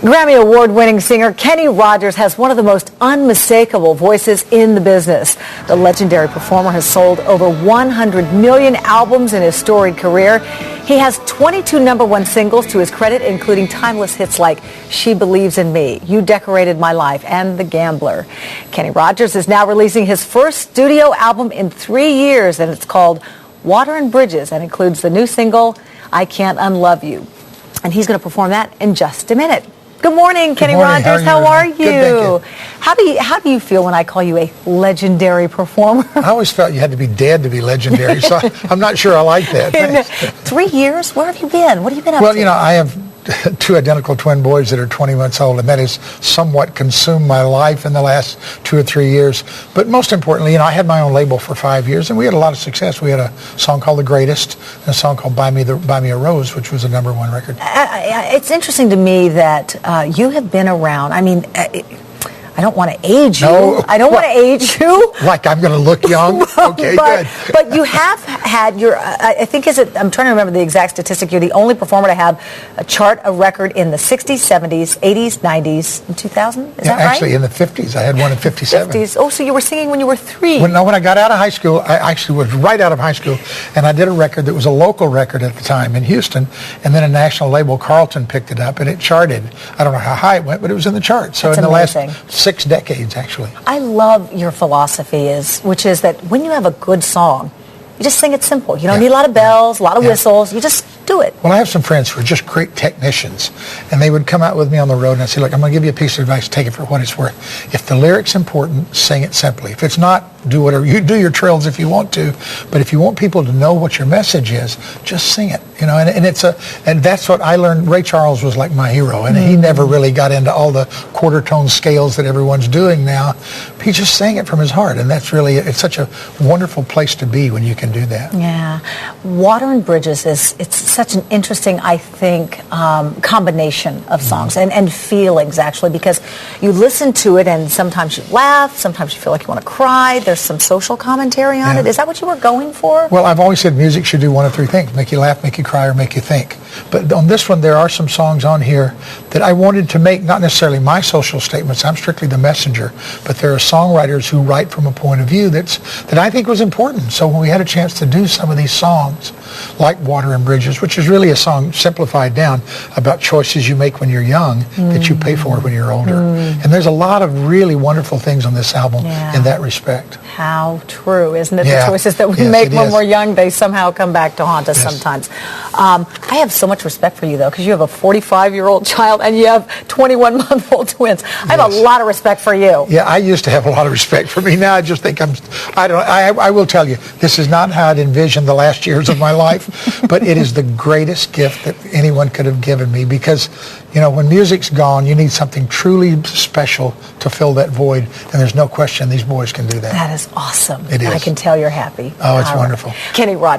Grammy Award-winning singer Kenny Rogers has one of the most unmistakable voices in the business. The legendary performer has sold over 100 million albums in his storied career. He has 22 #1 singles to his credit, including timeless hits like She Believes in Me, You Decorated My Life, and The Gambler. Kenny Rogers is now releasing his first studio album in 3 years, and it's called Water and Bridges, and includes the new single, I Can't Unlove You. And he's going to perform that in just a minute. Good morning, Kenny Rogers. How are you? Good, thank you. How do you feel when I call you a legendary performer? I always felt you had to be dead to be legendary, so I'm not sure I like that. In 3 years? Where have you been? What have you been up to? Well, you know, I have two identical twin boys that are 20 months old, and that has somewhat consumed my life in the last 2 or 3 years. But most importantly, you know, I had my own label for 5 years, and we had a lot of success. We had a song called The Greatest, and a song called Buy Me a Rose, which was a #1 record. It's interesting to me that you have been around. I mean, I don't want to age you. No. I don't want to age you. Like I'm going to look young? Okay, good. But you have had your, I think, I'm trying to remember the exact statistic. You're the only performer to have a record in the 60s, 70s, 80s, 90s, and 2000. Is that right? Actually, in the 50s. I had one in 57. 50s. Oh, so you were singing when you were 3. When I got out of high school, I actually was right out of high school, and I did a record that was a local record at the time in Houston, and then a national label, Carlton, picked it up, and it charted. I don't know how high it went, but it was in the charts. So in the last 6 decades, actually. I love your philosophy, which is that when you have a good song, you just sing it simple. You don't need a lot of bells, a lot of whistles. You just do it. Well, I have some friends who are just great technicians, and they would come out with me on the road, and I'd say, look, I'm going to give you a piece of advice. Take it for what it's worth. If the lyric's important, sing it simply. If it's not, do whatever. You do your trills if you want to, but if you want people to know what your message is, just sing it. You know, and that's what I learned. Ray Charles was like my hero, and he never really got into all the quarter tone scales that everyone's doing now. He just sang it from his heart, and that's really, it's such a wonderful place to be when you can do that. Yeah. Water and Bridges it's such an interesting, I think, combination of songs and feelings, actually, because you listen to it and sometimes you laugh, sometimes you feel like you want to cry. There's some social commentary on it. Is that what you were going for? Well, I've always said music should do one of 3 things: make you laugh, make you cry, or make you think. But on this one, there are some songs on here that I wanted to make, not necessarily my social statements. I'm strictly the messenger. But there are songwriters who write from a point of view that I think was important. So when we had a chance to do some of these songs, like Water and Bridges, which is really a song simplified down about choices you make when you're young that you pay for when you're older. And there's a lot of really wonderful things on this album in that respect. How true, isn't it? The choices that we make when we're young, they somehow come back to haunt us sometimes. I have so much respect for you, though, because you have a 45-year-old child and you have 21-month-old twins. I have a lot of respect for you. Yeah, I used to have a lot of respect for me. Now I just think I will tell you, this is not how I'd envisioned the last years of my life, but it is the greatest gift that anyone could have given me, because, you know, when music's gone, you need something truly special to fill that void, and there's no question these boys can do that. That is awesome. It is. I can tell you're happy. Oh, it's wonderful. Kenny Rogers.